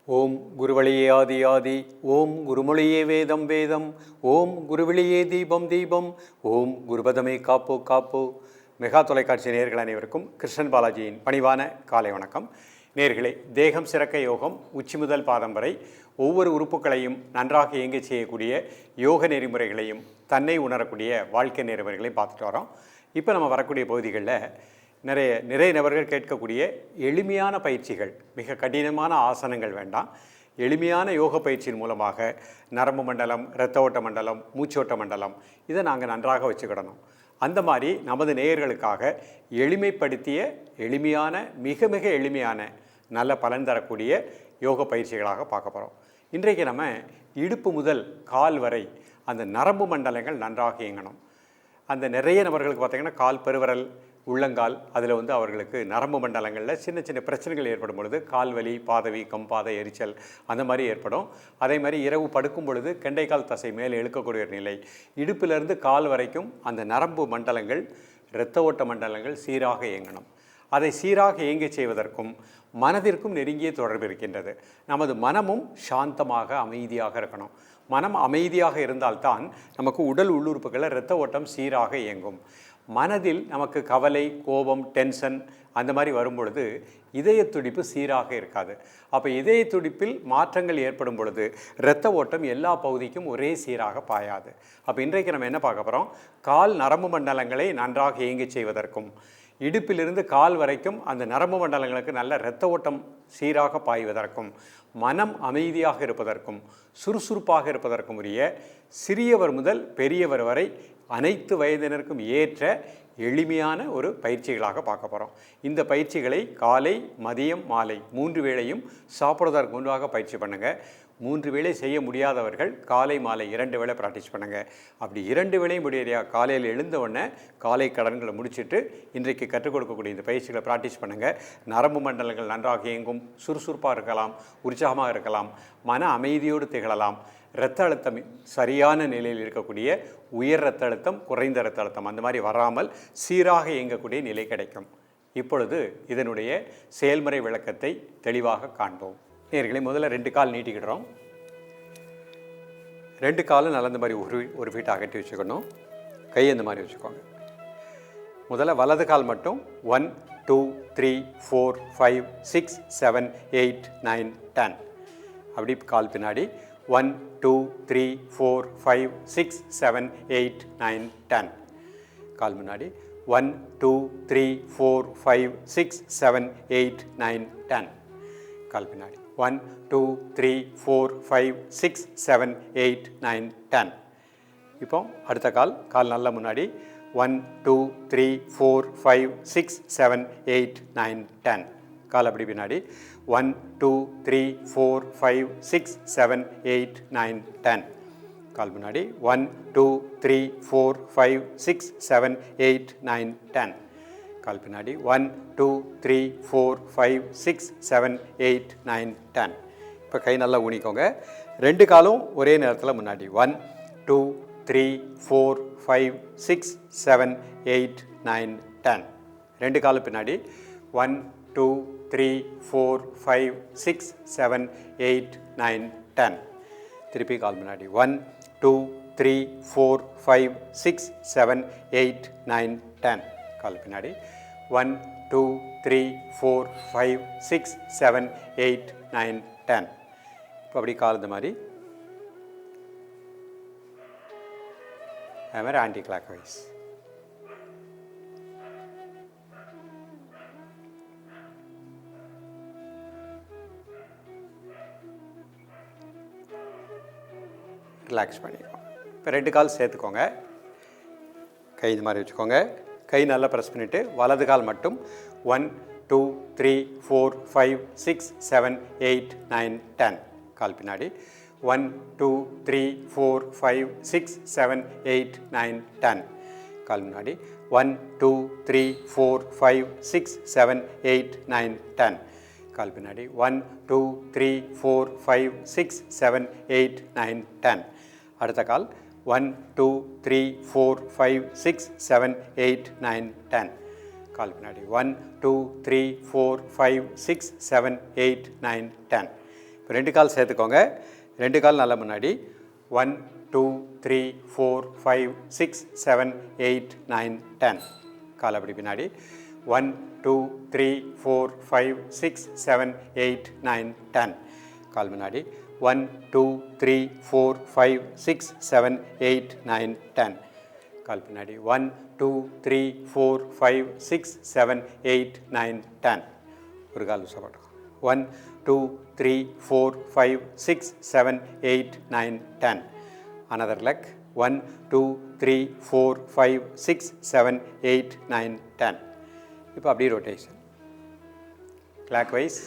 ஓம் குருவழியே ஆதி ஆதி, ஓம் குருமொழியே வேதம் வேதம், ஓம் குருவழியே தீபம் தீபம், ஓம் குருபதமே காப்போ காப்போ. மெகா தொலைக்காட்சி நேயர்கள் அனைவருக்கும் கிருஷ்ணன் பாலாஜியின் பணிவான காலை வணக்கம். நேயர்களே, தேகம் சிறக்க யோகம், உச்சி முதல் பாதம் வரை ஒவ்வொரு உறுப்புகளையும் நன்றாக இயங்க செய்யக்கூடிய யோக நெறிமுறைகளையும் தன்னை உணரக்கூடிய வாழ்க்கை நெறிமுறைகளையும் பார்த்துட்டு வரோம். இப்போ நம்ம வரக்கூடிய பகுதிகளில் நிறைய நபர்கள் கேட்கக்கூடிய எளிமையான பயிற்சிகள், மிக கடினமான ஆசனங்கள் வேண்டாம், எளிமையான யோக பயிற்சியின் மூலமாக நரம்பு மண்டலம், இரத்த ஓட்ட மண்டலம், மூச்சோட்ட மண்டலம் இதை நாங்கள் நன்றாக வச்சுக்கிடணும். அந்த மாதிரி நமது நேயர்களுக்காக எளிமைப்படுத்திய எளிமையான மிக மிக எளிமையான நல்ல பலன் தரக்கூடிய யோக பயிற்சிகளாக பார்க்க போகிறோம். இன்றைக்கு நம்ம இடுப்பு முதல் கால் வரை அந்த நரம்பு மண்டலங்கள் நன்றாக இயங்கணும். அந்த நிறைய நபர்களுக்கு பார்த்திங்கன்னா கால் பெருவிரல், உள்ளங்கால், அதில் அவர்களுக்கு நரம்பு மண்டலங்களில் சின்ன சின்ன பிரச்சனைகள் ஏற்படும் பொழுது கால் வலி, பாத வீக்கம், பாத எரிச்சல் அந்த மாதிரி ஏற்படும். அதே மாதிரி இரவு படுக்கும் பொழுது கெண்டைக்கால் தசை மேலே இழுக்கக்கூடிய ஒரு நிலை, இடுப்பிலிருந்து கால் வரைக்கும் அந்த நரம்பு மண்டலங்கள், இரத்த ஓட்ட மண்டலங்கள் சீராக இயங்கணும். அதை சீராக இயங்க செய்வதற்கும் மனதிற்கும் நெருங்கிய தொடர்பு இருக்கின்றது. நமது மனமும் சாந்தமாக அமைதியாக இருக்கணும். மனம் அமைதியாக இருந்தால்தான் நமக்கு உடல் உள்ளுறுப்புகளில் இரத்த ஓட்டம் சீராக இயங்கும். மனதில் நமக்கு கவலை, கோபம், டென்ஷன் அந்த மாதிரி வரும்பொழுது இதய துடிப்பு சீராக இருக்காது. அப்போ இதய துடிப்பில் மாற்றங்கள் ஏற்படும் பொழுது இரத்த ஓட்டம் எல்லா பகுதிக்கும் ஒரே சீராக பாயாது. அப்போ இன்றைக்கு நம்ம என்ன பார்க்க போகிறோம், கால் நரம்பு மண்டலங்களை நன்றாக இயங்க செய்வதற்கும் இடுப்பிலிருந்து கால் வரைக்கும் அந்த நரம்பு மண்டலங்களுக்கு நல்ல இரத்த ஓட்டம் சீராக பாய்வதற்கும் மனம் அமைதியாக இருப்பதற்கும் சுறுசுறுப்பாக இருப்பதற்கும் உரிய சிறியவர் முதல் பெரியவர் வரை அனைத்து வயதினருக்கும் ஏற்ற எளிமையான ஒரு பயிற்சிகளாக பார்க்க போகிறோம். இந்த பயிற்சிகளை காலை, மதியம், மாலை 3 வேளையும் சாப்பிட்றதற்கு முன்பாக பயிற்சி பண்ணுங்கள். 3 வேளை செய்ய முடியாதவர்கள் காலை மாலை 2 வேளை ப்ராக்டிஸ் பண்ணுங்கள். அப்படி 2 வேளையும் முடியலையா, காலையில் எழுந்த உடனே காலை கடன்களை முடிச்சுட்டு இன்றைக்கு கற்றுக் கொடுக்கக்கூடிய இந்த பயிற்சிகளை ப்ராக்டிஸ் பண்ணுங்கள். நரம்பு மண்டலங்கள் நன்றாக இயங்கும், சுறுசுறுப்பாக இருக்கலாம், உற்சாகமாக இருக்கலாம், மன அமைதியோடு திகழலாம். இரத்த அழுத்தம் சரியான நிலையில் இருக்கக்கூடிய உயர் இரத்த அழுத்தம், குறைந்த இரத்த அழுத்தம் அந்த மாதிரி வராமல் சீராக இயங்கக்கூடிய நிலை கிடைக்கும். இப்பொழுது இதனுடைய செயல்முறை விளக்கத்தை தெளிவாக காண்போம். நேயர்களே, முதல்ல 2 கால் நீட்டிக்கிடுறோம். 2 காலும் நல்ல இந்த மாதிரி ஒரு ஃபீட் அகட்டி வச்சுக்கணும். கை இந்த மாதிரி வச்சுக்கோங்க. முதல்ல வலது கால் மட்டும் 1 2 3 4 5 6 7 8 9 10 அப்படி கால் பின்னாடி 1 2 3 4 5 6 7 8 9 10 கால் முன்னாடி 1 2 3 4 5 6 7 8 9 10 கால் பின்னாடி 1 2 3 4 5 6 7 8 9 10. இப்போ அடுத்த கால் நல்ல முன்னாடி 1 2 3 4 5 6 7 8 9 10 கால் அப்படி பின்னாடி 1 2 3 4 5 6 7 8 9 10 கால் முன்னாடி 1 2 3 4 5 6 7 8 9 10 கால் பின்னாடி 1 2 3 4 5 6 7 8 9 10. இப்போ கை நல்லா ஊனிக்கோங்க. 2 காலும் ஒரே நேரத்தில் முன்னாடி 1 2 3 4 5 6 7 8 9 10. 2 காலும் பின்னாடி 1 2 3 4 5 6 7 8 9 10. திருப்பி கால் முன்னாடி 1 2 3 4 5 6 7 8 9 10. கால் பின்னாடி 1 2 3 4 5 6 7 8 9 10. இப்போ அப்படி கால் இந்த மாதிரி அது மாதிரி ஆன்டி கிளாக் வைஸ். ரிலாக்ஸ் பண்ணிக்கோங்க. இப்போ 2 கால் சேர்த்துக்கோங்க. கை இது மாதிரி வச்சுக்கோங்க. கை நல்லா ப்ரெஸ் பண்ணிவிட்டு வலது கால் மட்டும் 1 2 3 4 5 6 7 8 9 10 கால் பின்னாடி 1 2 3 4 5 6 7 8 9 10 கால் முன்னாடி 1 2 3 4 5 6 7 8 9 10 கால் பின்னாடி 1 2 3 4 5 6 7 8 9 10. அடுத்த கால் 1 2 3 4 5 6 7 8 9 10 கால் பின்னாடி 1 2 3 4 5 6 7 8 9 10 2 கால் சேர்த்துக்கோங்க. 2 கால் நல்லா முன்னாடி. 1 2 3 4 5 6 7 8 9 10. கால் அப்படி பின்னாடி. 1 2 3 4 5 6 7 8 9 10. கால் முன்னாடி. 1 2 3 4 5 6 7 8 9 10. கால் பின்னாடி. 1 2 3 4 5 6 7 8 9 10. ஒரு கால் சப்போர்ட். 1 2 3 4 5 6 7 8 9 10. Another leg. 1 2 3 4 5 6 7 8 9 10. இப்போ அப்படியே ரொட்டேஷன் கிளாக்வைஸ்,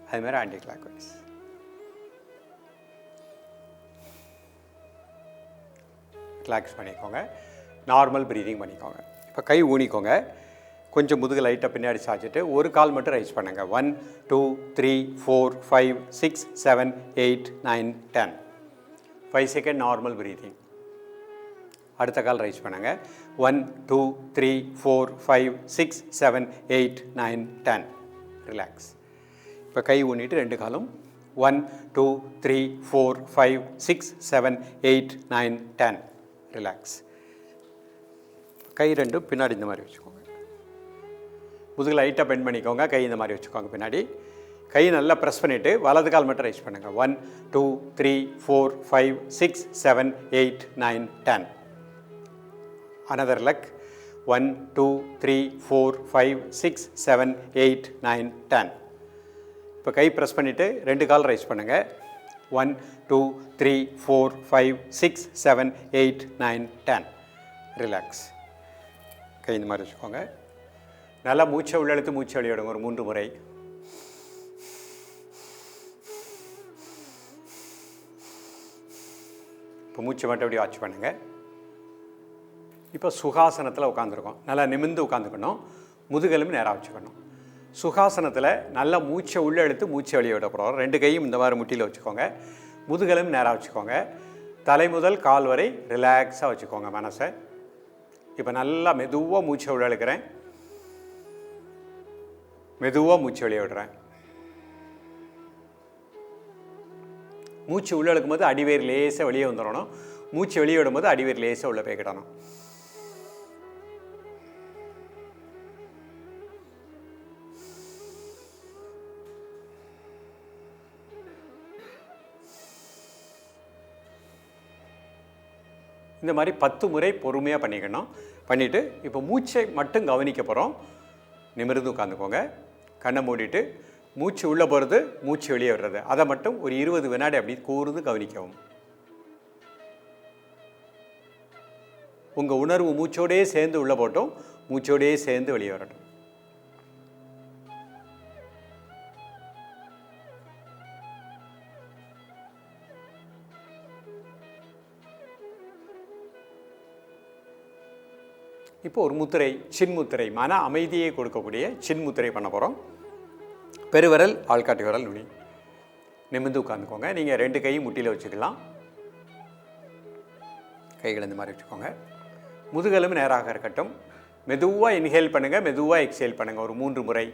அது மாதிரி ஆன்டி கிளாக்வைஸ். ரிலாக்ஸ் பண்ணிக்கோங்க. நார்மல் ப்ரீதிங் பண்ணிக்கோங்க. இப்போ கை ஊனிக்கோங்க. கொஞ்சம் முதுகு லைட்டாக பின்னாடி சாய்ச்சிட்டு ஒரு கால் மட்டும் ரைஸ் பண்ணுங்கள். 1 2 3 4 5 6 7 8 9 10. 5 செகண்ட் நார்மல் ப்ரீதிங். அடுத்த கால் ரைஸ் பண்ணுங்கள். 1 2 3 4 5 6 7 8 9 10. ரிலாக்ஸ். இப்போ கை ஊனிட்டு 2 காலும் 1 2 3 4 5 6 7 8 9 10. ரிலாக்ஸ். கை ரெண்டும் பின்னாடி இந்த மாதிரி வச்சுக்கோங்க. முதுகு லைட்டாக பெண்ட் பண்ணிக்கோங்க. கை இந்த மாதிரி வச்சுக்கோங்க பின்னாடி. கை நல்லா ப்ரெஸ் பண்ணிவிட்டு வலது கால் மட்டும் ரைஸ் பண்ணுங்கள். 1 2 3 4 5 6 7 8 9 10. Another leg. 1 2 3 4 5 6 7 8 9 10. இப்போ கை ப்ரெஸ் பண்ணிவிட்டு 2 கால் ரைஸ் பண்ணுங்கள். 1 2 3 4 5 6 7 8 9 10. ரிலாக்ஸ். கை இந்த மாதிரி வச்சுக்கோங்க. நல்லா மூச்சை உள்ளெழுத்து மூச்சை வெளியிடுங்க ஒரு 3 முறை. இப்போ மூச்சை மட்டும் அப்படி வாட்ச் பண்ணுங்கள். இப்போ சுகாசனத்தில் உட்காந்துருக்கோம். நல்லா நிமிர்ந்து உட்காந்துக்கணும். முதுகெலும்பு நேராக வச்சுக்கணும். சுகாசனத்தில் நல்லா மூச்சை உள்ளே இழுத்து மூச்சை வெளியே விடக்கூடாது. 2 கையும் இந்த மாதிரி முட்டியில் வச்சுக்கோங்க. முதுகெலும்பு நேராக வச்சுக்கோங்க. தலை முதல் கால் வரை ரிலாக்ஸாக வச்சுக்கோங்க மனசை. இப்போ நல்லா மெதுவாக மூச்சை உள்ள இழுக்கிறேன். மெதுவாக மூச்சு வெளியே விடுறேன். மூச்சு உள்ளே இழுக்கும்போது அடிவேர் லேசாக வெளியே வந்துடணும். மூச்சு வெளியே விடும்போது அடிவேர் லேசாக உள்ளே போய்க்கிடணும். இந்த மாதிரி 10 முறை பொறுமையாக பண்ணிக்கணும். பண்ணிவிட்டு இப்போ மூச்சை மட்டும் கவனிக்க போகிறோம். நிமிர்ந்து உட்காந்துக்கோங்க. கண்ணை மூடிட்டு மூச்சு உள்ளே போகிறது மூச்சு வெளியே விடுறது அதை மட்டும் ஒரு 20 வினாடி அப்படி கூர்ந்து கவனிக்கவும். உங்கள் உணர்வு மூச்சோடையே சேர்ந்து உள்ளே போட்டோம், மூச்சோடையே சேர்ந்து வெளியே வரட்டும். இப்போ ஒரு முத்திரை, சின்முத்திரை, மன அமைதியை கொடுக்கக்கூடிய சின்முத்திரை பண்ண போகிறோம். பெருவிரல், ஆள்காட்டி விரல், நுனி. நிமிர்ந்து உட்காந்துக்கோங்க. நீங்கள் 2 கையும் முட்டியில் வச்சுக்கலாம். கைகள் இந்த மாதிரி வச்சுக்கோங்க. முதுகெலும்பு நேராக இருக்கட்டும். மெதுவாக இன்ஹேல் பண்ணுங்கள், மெதுவாக எக்ஸேல் பண்ணுங்கள் ஒரு 3 முறை.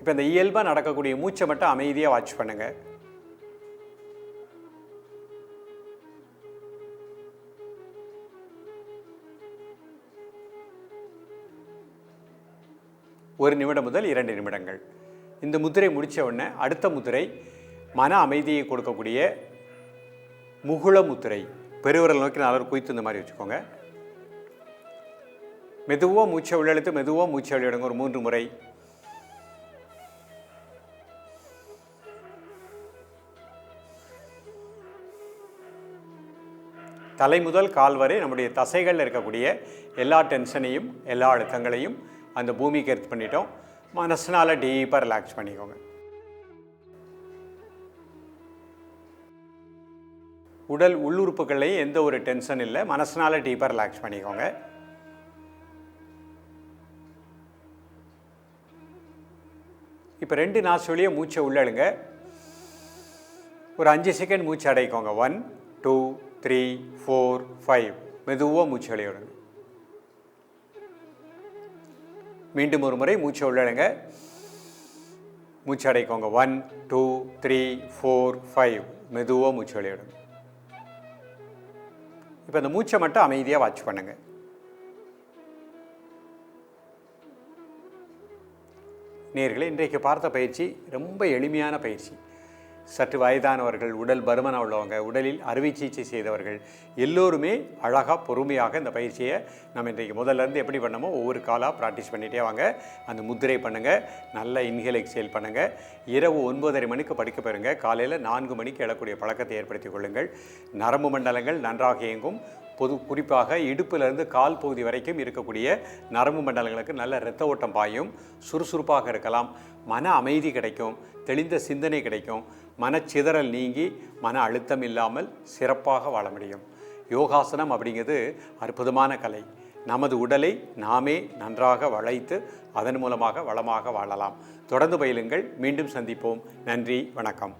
இப்போ இந்த இயல்பாக நடக்கக்கூடிய மூச்சை மட்டும் அமைதியாக வாட்ச் பண்ணுங்க. ஒரு நிமிடம் முதல் 2 நிமிடங்கள். இந்த முத்திரை முடித்த உடனே அடுத்த முத்திரை மன அமைதியை கொடுக்கக்கூடிய முகுள முத்திரை. பெருவிரல் நோக்கி 4 குய்த்து இந்த மாதிரி வச்சுக்கோங்க. மெதுவாக மூச்சை உள்ளெழுத்து மெதுவாக மூச்சை வெளியிடுங்க ஒரு 3 முறை. தலை முதல் கால் வரை நம்முடைய தசைகளில் இருக்கக்கூடிய எல்லா டென்ஷனையும் எல்லா அழுத்தங்களையும் அந்த பூமிக்கு எடுத்து பண்ணிட்டோம். மனசுனால டீப்பாக ரிலாக்ஸ் பண்ணிக்கோங்க. உடல் உள்ளுறுப்புகள்லையும் எந்த ஒரு டென்ஷன் இல்லை. மனசுனால டீப்பாக ரிலாக்ஸ் பண்ணிக்கோங்க. இப்போ 2 நாசுவலியே மூச்சை உள்ளழுங்க. ஒரு 5 செகண்ட் மூச்சு அடைக்கோங்க. 1 2 3 4 5. மெதுவாக மூச்சு வெளியிடுங்க. மீண்டும் ஒரு முறை மூச்சு உள்ளடங்க. மூச்சு அடைக்கோங்க. 1 2 3 4 5. மெதுவாக மூச்சு வெளியிடுங்க. இப்போ இந்த மூச்சை மட்டும் அமைதியாக வாட்ச் பண்ணுங்க. நேயர்களே, இன்றைக்கு பார்த்த பயிற்சி ரொம்ப எளிமையான பயிற்சி. சற்று வயதானவர்கள், உடல் பருமனாக உள்ளவங்க, உடலில் அறுவை சிகிச்சை செய்தவர்கள் எல்லோருமே அழகாக பொறுமையாக இந்த பயிற்சியை நம்ம இன்றைக்கு முதல்லேருந்து எப்படி பண்ணமோ ஒவ்வொரு காலாக ப்ராக்டிஸ் பண்ணிகிட்டே வாங்க. அந்த முத்திரை பண்ணுங்கள், நல்ல இன்ஹேல் எக்ஸேல் பண்ணுங்கள். இரவு 9:30 மணிக்கு படுக்க போயிருங்க. காலையில் 4 மணிக்கு எழக்கூடிய பழக்கத்தை ஏற்படுத்திக் கொள்ளுங்கள். நரம்பு மண்டலங்கள் நன்றாக இயங்கும். குறிப்பாக இடுப்பிலிருந்து கால் பகுதி வரைக்கும் இருக்கக்கூடிய நரம்பு மண்டலங்களுக்கு நல்ல இரத்த ஓட்டம் பாயும். சுறுசுறுப்பாக இருக்கலாம். மன அமைதி கிடைக்கும். தெளிந்த சிந்தனை கிடைக்கும். மனச்சிதறல் நீங்கி மன அழுத்தம் இல்லாமல் சிறப்பாக வாழ முடியும். யோகாசனம் அப்படிங்கிறது அற்புதமான கலை. நமது உடலை நாமே நன்றாக வளைத்து அதன் மூலமாக வளமாக வாழலாம். தொடர்ந்து பயிலுங்கள். மீண்டும் சந்திப்போம். நன்றி, வணக்கம்.